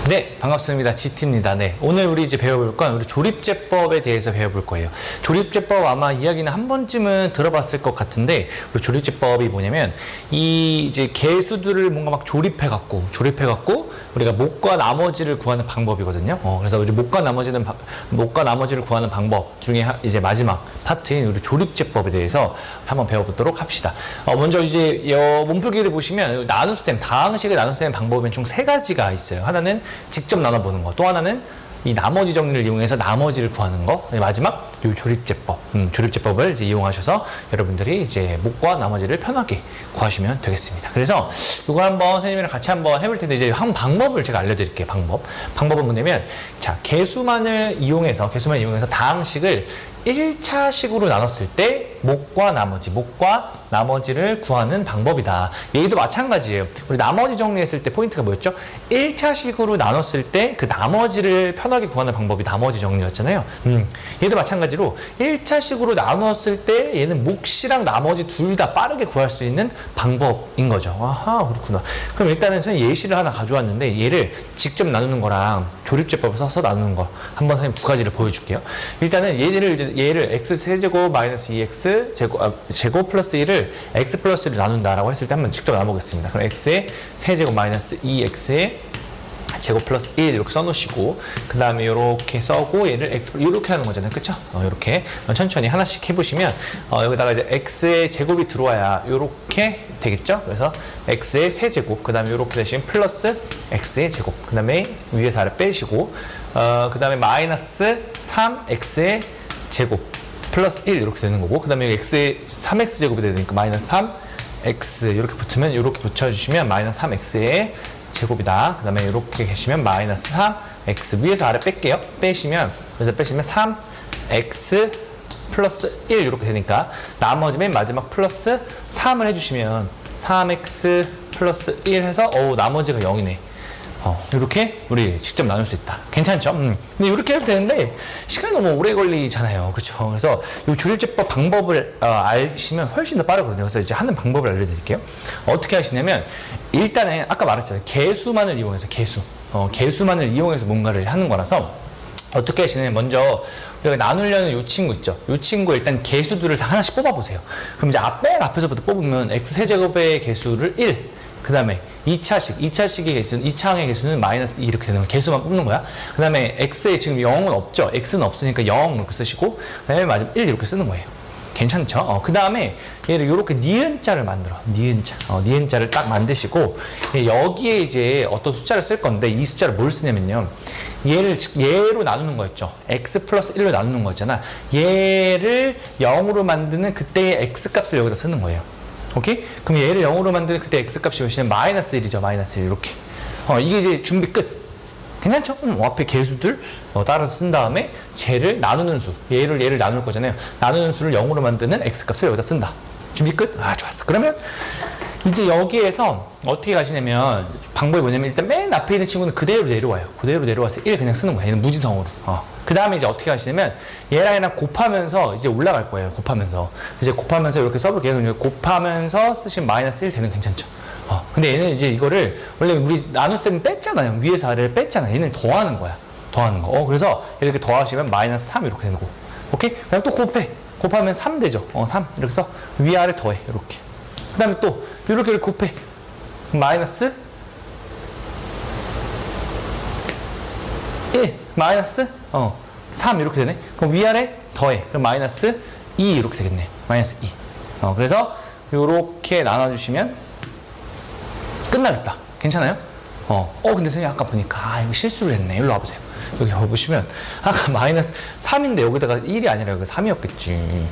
네, 반갑습니다. GT입니다. 네, 오늘 우리 이제 배워볼 건 우리 조립제법에 대해서 배워볼 거예요. 조립제법 아마 이야기는 한 번쯤은 들어봤을 것 같은데, 우리 조립제법이 뭐냐면 이 이제 개수들을 뭔가 막 조립해갖고 우리가 목과 나머지를 구하는 방법이거든요. 그래서 우리 목과 나머지를 구하는 방법 중에 이제 마지막 파트인 우리 조립제법에 대해서 한번 배워보도록 합시다. 먼저 이제 몸풀기를 보시면 나눗셈, 다항식을 나눗셈 방법은 총 3가지가 있어요. 하나는 직접 나눠보는 거, 또 하나는 이 나머지 정리를 이용해서 나머지를 구하는 거, 마지막 요 조립제법, 조립제법을 이제 이용하셔서 여러분들이 이제 목과 나머지를 편하게 구하시면 되겠습니다. 그래서 이거 한번 선생님이랑 같이 한번 해볼 텐데, 이제 한 방법을 제가 알려드릴게요. 방법은 뭐냐면, 자, 개수만을 이용해서 다항식을 1차식으로 나눴을 때 목과 나머지를 구하는 방법이다. 얘도 마찬가지예요. 우리 나머지 정리했을 때 포인트가 뭐였죠? 1차식으로 나눴을 때 그 나머지를 편하게 구하는 방법이 나머지 정리였잖아요. 얘도 마찬가지로 1차식으로 나눴을 때 얘는 몫이랑 나머지 둘 다 빠르게 구할 수 있는 방법인 거죠. 아하, 그렇구나. 그럼 일단은 선생님 예시를 하나 가져왔는데, 얘를 직접 나누는 거랑 조립제법을 써서 나누는 거 한번 선생님 2가지를 보여줄게요. 일단은 얘를 x세제곱 마이너스 2x 제곱 플러스 1을 x 플러스 1을 나눈다라고 했을 때 한번 직접 나눠보겠습니다. 그럼 x의 세제곱 마이너스 2x의 제곱 플러스 1 이렇게 써놓으시고, 그 다음에 이렇게 써고 얘를 x 이렇게 하는 거잖아요. 그쵸? 이렇게 천천히 하나씩 해보시면 여기다가 이제 x의 제곱이 들어와야 이렇게 되겠죠? 그래서 x의 세제곱, 그 다음에 이렇게 되시면 플러스 x의 제곱, 그 다음에 위에서 아래 빼시고, 그 다음에 마이너스 3x의 제곱 플러스 1 이렇게 되는 거고, 그 다음에 x의 3x 제곱이 되니까 마이너스 3x 이렇게 붙으면, 이렇게 붙여주시면 마이너스 3x의 제곱이다. 그 다음에 이렇게 계시면 마이너스 3x 위에서 아래 뺄게요. 빼시면 3x 플러스 1 이렇게 되니까 나머지 맨 마지막 플러스 3을 해주시면 3x 플러스 1 해서 나머지가 0이네. 이렇게 우리 직접 나눌 수 있다. 괜찮죠? 근데 이렇게 해도 되는데 시간이 너무 오래 걸리잖아요. 그렇죠? 그래서 이 조립제법 방법을 아시면 훨씬 더 빠르거든요. 그래서 이제 하는 방법을 알려드릴게요. 어떻게 하시냐면, 일단은 아까 말했잖아요. 개수만을 이용해서 개수만을 이용해서 뭔가를 하는 거라서 어떻게 하시냐면, 먼저 우리가 나누려는 요 친구 있죠? 요 친구 일단 개수들을 다 하나씩 뽑아보세요. 그럼 이제 앞에서부터 뽑으면 x세제곱의 개수를 1, 그 다음에 2차식의 개수는, 2차항의 개수는 마이너스 2 이렇게 되는 거야. 개수만 뽑는 거야. 그 다음에 x에 지금 0은 없죠. x는 없으니까 0 이렇게 쓰시고, 그 다음에 마지막 1 이렇게 쓰는 거예요. 괜찮죠? 그 다음에 얘를 이렇게 니은자를 만들어. 니은자를 딱 만드시고, 여기에 이제 어떤 숫자를 쓸 건데, 이 숫자를 뭘 쓰냐면요, 얘로 나누는 거였죠. x 플러스 1로 나누는 거였잖아. 얘를 0으로 만드는 그때의 x 값을 여기다 쓰는 거예요. 오케이? 그럼 얘를 0으로 만드는 그때 x값이 몇이냐면 마이너스 1이죠. 마이너스 1 이렇게. 이게 이제 준비 끝. 괜찮죠? 앞에 개수들 따라서 쓴 다음에 쟤를 나누는 수. 얘를 나눌 거잖아요. 나누는 수를 0으로 만드는 x값을 여기다 쓴다. 준비 끝? 좋았어. 그러면 이제 여기에서 어떻게 가시냐면, 방법이 뭐냐면, 일단 맨 앞에 있는 친구는 그대로 내려와요. 그대로 내려와서 1 그냥 쓰는 거야. 얘는 무지성으로. 그 다음에 이제 어떻게 하시냐면, 얘랑 곱하면서 이제 올라갈 거예요. 곱하면서 이렇게 써볼게요. 곱하면서 쓰시면 마이너스 1 되는, 괜찮죠? 근데 얘는 이제 이거를 원래 우리 나눗셈 뺐잖아요. 위에서 아래를 뺐잖아요. 얘는 더하는 거야. 더하는 거. 그래서 이렇게 더하시면 마이너스 3 이렇게 되는 거. 오케이? 그다음 또 곱하면 3 되죠. 3 이렇게 해서 위아래 더해. 이렇게. 그 다음에 또 이렇게 곱해. 마이너스 1 마이너스 3 이렇게 되네. 그럼 위아래 더해. 그럼 마이너스 2 이렇게 되겠네. 마이너스 2. 그래서 이렇게 나눠주시면 끝나겠다. 괜찮아요? 근데 선생님 아까 보니까 이거 실수를 했네. 일로 와보세요. 여기 보시면 아까 마이너스 3인데 여기다가 1이 아니라 여기 3이었겠지.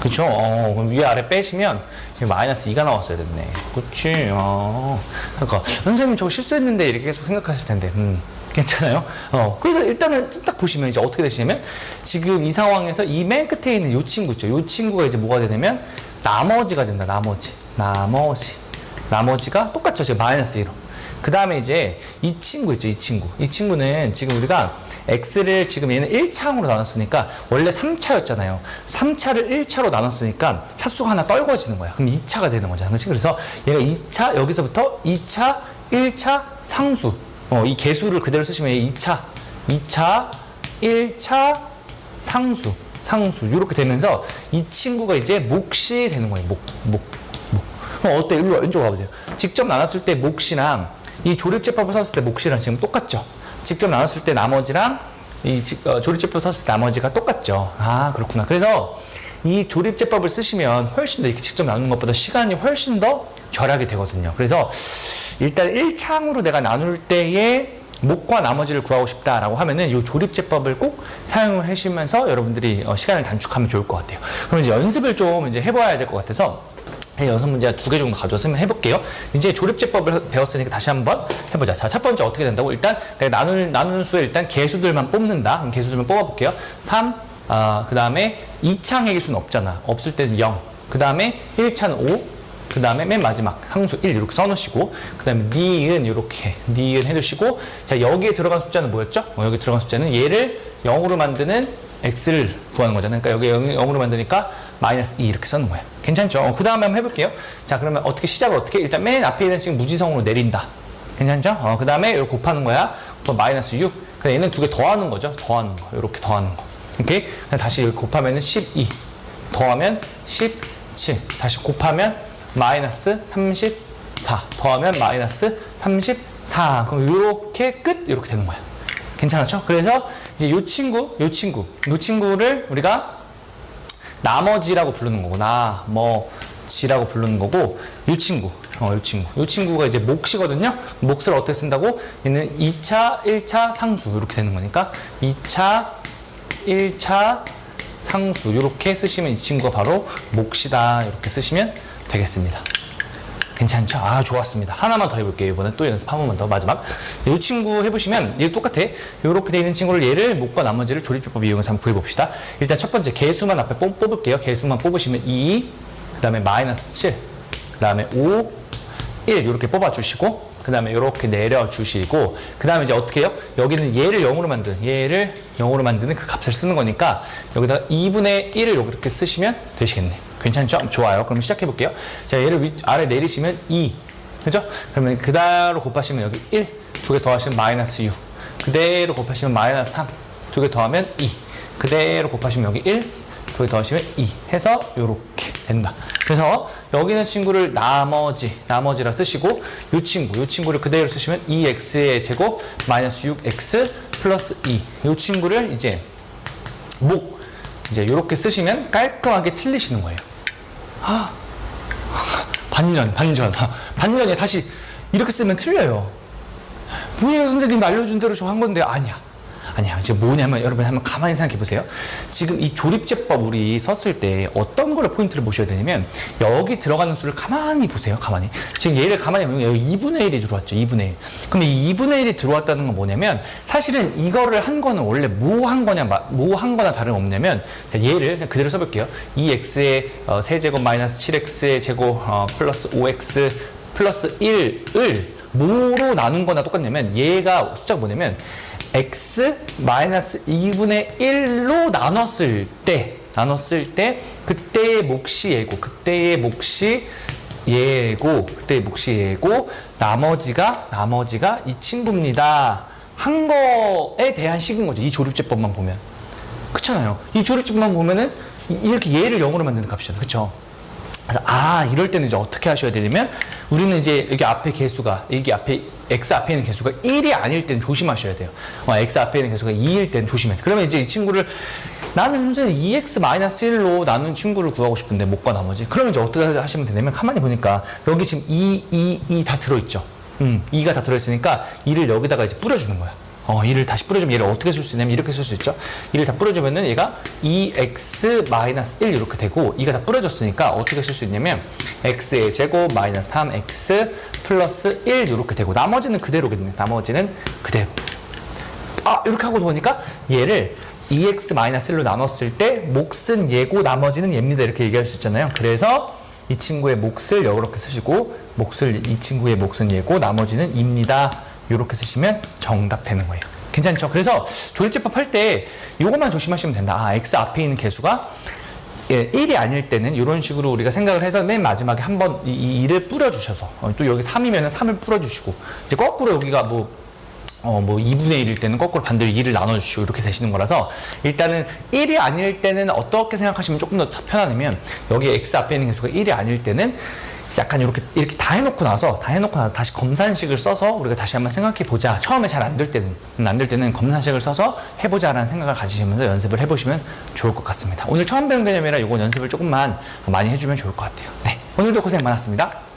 그쵸? 그럼 위에 아래 빼시면 마이너스 2가 나왔어야 됐네. 그치? 그러니까 선생님 저거 실수했는데 이렇게 계속 생각하실 텐데. 괜찮아요? 그래서 일단은 딱 보시면 이제 어떻게 되시냐면, 지금 이 상황에서 이 맨 끝에 있는 요 친구 있죠? 요 친구가 이제 뭐가 되냐면 나머지가 된다. 나머지가 똑같죠? 지금 마이너스 1로. 그 다음에 이제 이 친구 있죠? 이 친구는 지금 우리가 x를 지금 얘는 1차항으로 나눴으니까 원래 3차였잖아요. 3차를 1차로 나눴으니까 차수가 하나 떨궈지는 거야. 그럼 2차가 되는 거잖아. 그렇지? 그래서 얘가 2차, 여기서부터 2차, 1차 상수. 이 개수를 그대로 쓰시면 2차, 1차 상수 이렇게 되면서 이 친구가 이제 몫이 되는 거예요. 목. 그럼 어때? 일로 와, 왼쪽 와보세요. 직접 나눴을 때 몫이랑 이 조립제법을 썼을 때 몫이랑 지금 똑같죠? 직접 나눴을 때 나머지랑 이 조립제법 썼을 때 나머지가 똑같죠? 아, 그렇구나. 그래서 이 조립제법을 쓰시면 훨씬 더 이렇게 직접 나누는 것보다 시간이 훨씬 더 절약이 되거든요. 그래서 일단 1창으로 내가 나눌 때에 목과 나머지를 구하고 싶다라고 하면은 이 조립제법을 꼭 사용을 하시면서 여러분들이 시간을 단축하면 좋을 것 같아요. 그럼 이제 연습을 좀 이제 해봐야 될 것 같아서 연습 문제 2개 정도 가져왔으면 해볼게요. 이제 조립제법을 배웠으니까 다시 한번 해보자. 자, 첫 번째 어떻게 된다고? 일단 내가 나누는 수에 일단 개수들만 뽑는다. 그럼 개수들만 뽑아볼게요. 3, 그 다음에 2창의 개수는 없잖아. 없을 때는 0. 그 다음에 1차는 5. 그 다음에 맨 마지막 상수 1 이렇게 써놓으시고, 그 다음에 니은 이렇게 니은 해두시고, 자, 여기에 들어간 숫자는 뭐였죠? 여기 들어간 숫자는 얘를 0으로 만드는 x를 구하는 거잖아요. 그러니까 여기 0으로 만드니까 마이너스 2 이렇게 써는 거예요. 괜찮죠? 그 다음에 한번 해볼게요. 자, 그러면 어떻게 시작을 어떻게? 일단 맨 앞에 있는 식 무지성으로 내린다. 괜찮죠? 그 다음에 이걸 곱하는 거야. 또 마이너스 6. 그럼 얘는 2개 더하는 거죠. 더하는 거. 이렇게 더하는 거. 오케이? 다시 여기 곱하면은 12. 더하면 17. 다시 곱하면 마이너스 34. 더하면 마이너스 34. 그럼 이렇게 끝. 이렇게 되는 거야. 괜찮았죠? 그래서 이제 요 친구를 우리가 나머지라고 부르는 거고, 나머지라고 부르는 거고, 요 친구가 이제 몫이거든요. 몫을 어떻게 쓴다고? 얘는 2차, 1차 상수 이렇게 되는 거니까 2차, 1차 상수 이렇게 쓰시면 이 친구가 바로 몫이다. 이렇게 쓰시면 되겠습니다. 괜찮죠? 아, 좋았습니다. 하나만 더 해볼게요. 이번엔 또 연습 한 번만 더 마지막. 이 친구 해보시면 얘 똑같아. 이렇게 되어 있는 친구를 얘를 목과 나머지를 조립제법 이용해서 한번 구해봅시다. 일단 첫 번째 개수만 앞에 뽑을게요. 개수만 뽑으시면 2, 그 다음에 마이너스 7, 그 다음에 5, 1 이렇게 뽑아주시고, 그 다음에 이렇게 내려주시고, 그 다음에 이제 어떻게 해요? 여기는 얘를 0으로 만드는 그 값을 쓰는 거니까 여기다 2분의 1을 이렇게 쓰시면 되시겠네. 괜찮죠? 좋아요. 그럼 시작해 볼게요. 자, 얘를 아래 내리시면 2. 그죠? 그러면 그대로 곱하시면 여기 1. 2개 더하시면 마이너스 6. 그대로 곱하시면 마이너스 3. 2개 더하면 2. 그대로 곱하시면 여기 1. 2개 더하시면 2. 해서 요렇게 된다. 그래서 여기 있는 친구를 나머지라 쓰시고, 요 친구를 그대로 쓰시면 2x의 제곱 마이너스 6x 플러스 2. 요 친구를 이제 이제 요렇게 쓰시면 깔끔하게 틀리시는 거예요. 반전이야. 다시 이렇게 쓰면 틀려요. 분명히 선생님 알려준 대로 저 한 건데 아니야. 이제 뭐냐면 여러분 한번 가만히 생각해 보세요. 지금 이 조립제법 우리 썼을 때 어떤 거를 포인트를 보셔야 되냐면 여기 들어가는 수를 가만히 보세요. 지금 얘를 가만히 보면 여기 2분의 1이 들어왔죠. 2분의 1. 그럼 이 2분의 1이 들어왔다는 건 뭐냐면 사실은 이거를 한 거는 원래 뭐 한 거나 다름없냐면 얘를 그냥 그대로 써볼게요. 2x의 세제곱 마이너스 7x의 제곱 플러스 5x 플러스 1을 뭐로 나눈 거나 똑같냐면 얘가 숫자가 뭐냐면 x 마이너스 2분의 1로 나눴을 때 그때의 몫이 얘고 나머지가 이 친구입니다 한 거에 대한 식인 거죠. 이 조립제법만 보면 그렇잖아요. 이 조립제법만 보면은 이렇게 얘를 0으로 만드는 값이잖아요. 그렇죠? 그래서 이럴 때는 이제 어떻게 하셔야 되냐면 우리는 이제 여기 앞에 개수가 x 앞에 있는 개수가 1이 아닐 때는 조심하셔야 돼요. x 앞에 있는 개수가 2일 때는 조심해야 돼요. 그러면 이제 이 친구를 나는 현재는 2x-1로 나눈 친구를 구하고 싶은데 목과 나머지. 그러면 이제 어떻게 하시면 되냐면 가만히 보니까 여기 지금 2 다 들어있죠. 2가 다 들어있으니까 2를 여기다가 이제 뿌려주는 거야. 2를 다시 뿌려주면 얘를 어떻게 쓸 수 있냐면 이렇게 쓸 수 있죠. 2를 다 뿌려주면은 얘가 2x-1 이렇게 되고 2가 다 뿌려졌으니까 어떻게 쓸 수 있냐면 x의 제곱 마이너스 3x 플러스 1 이렇게 되고 나머지는 그대로거든요. 이렇게 하고 보니까 얘를 2x-1로 나눴을 때 몫은 얘고 나머지는 얘입니다. 이렇게 얘기할 수 있잖아요. 그래서 이 친구의 몫을 이렇게 쓰시고 이 친구의 몫은 얘고 나머지는 2입니다. 이렇게 쓰시면 정답 되는 거예요. 괜찮죠? 그래서 조립제법 할 때 이것만 조심하시면 된다. x 앞에 있는 개수가 1이 아닐 때는 이런 식으로 우리가 생각을 해서 맨 마지막에 한번 이 2를 뿌려주셔서 또 여기 3이면 3을 뿌려주시고 이제 거꾸로 여기가 뭐 2분의 1일 때는 거꾸로 반대로 2를 나눠주시고 이렇게 되시는 거라서 일단은 1이 아닐 때는 어떻게 생각하시면 조금 더 편하냐면 여기 x 앞에 있는 개수가 1이 아닐 때는 약간 이렇게 다 해놓고 나서 다시 검산식을 써서 우리가 다시 한번 생각해 보자. 처음에 잘 안 될 때는 검산식을 써서 해보자라는 생각을 가지시면서 연습을 해보시면 좋을 것 같습니다. 오늘 처음 배운 개념이라 이건 연습을 조금만 많이 해주면 좋을 것 같아요. 네, 오늘도 고생 많았습니다.